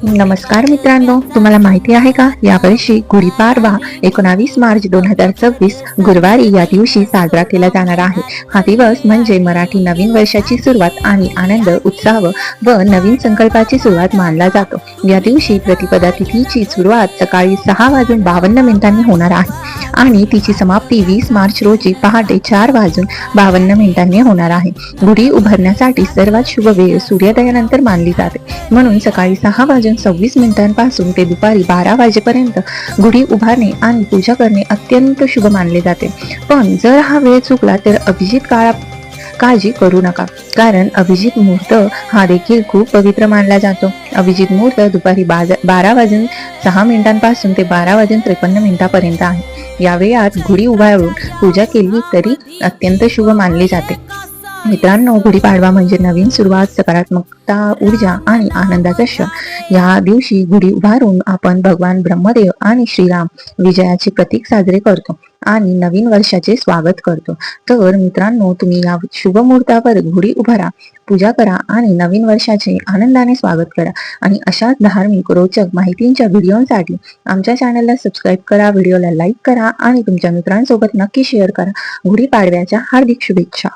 नमस्कार मित्रांनो, तुम्हाला माहिती आहे का, यावर्षी गुढीपाडवा 19 मार्च 2026 गुरुवारी या दिवशी साजरा केला जाणार आहे. हा दिवस म्हणजे मराठी नवीन वर्षाची सुरुवात आणि आनंद, उत्साह व नवीन संकल्पाची सुरुवात मानला जातो. या दिवशी प्रतिपदा तिथीची सुरुवात सकाळी 6:52 होणार आहे आणि तिची समाप्ती 20 मार्च रोजी पहाटे 4:52 होणार आहे. गुढी उभारण्यासाठी सर्वात शुभ वेळ सूर्योदयानंतर मानली जाते, म्हणून सकाळी 6:26 ते दुपारी 12 वाजेपर्यंत गुढी उभारणे आणि पूजा करणे अत्यंत शुभ मानले जाते. पण जर हा वेळ चुकला तर काळजी करू नका, कारण अभिजित मुहूर्त हा देखील खूप पवित्र मानला जातो. अभिजित मुहूर्त दुपारी 12:06 ते 12:53 आहे. या वेळात गुढी उभारून पूजा केली तरी अत्यंत शुभ मानले जाते. मित्रांनो, गुढीपाडवा म्हणजे नवीन सुरुवात, सकारात्मकता, ऊर्जा आणि आनंदाचा क्षण. या दिवशी गुढी उभारून आपण भगवान ब्रह्मदेव आणि श्रीराम विजयाचे प्रतीक साजरे करतो आणि नवीन वर्षाचे स्वागत करतो. तर मित्रांनो, तुम्ही या शुभ मुहूर्तावर गुढी उभारा, पूजा करा आणि नवीन वर्षाचे आनंदाने स्वागत करा. आणि अशाच धार्मिक रोचक माहितींच्या व्हिडिओसाठी आमच्या चॅनलला सबस्क्राईब करा, व्हिडिओला लाईक करा आणि तुमच्या मित्रांसोबत नक्की शेअर करा. गुढीपाडव्याच्या हार्दिक शुभेच्छा.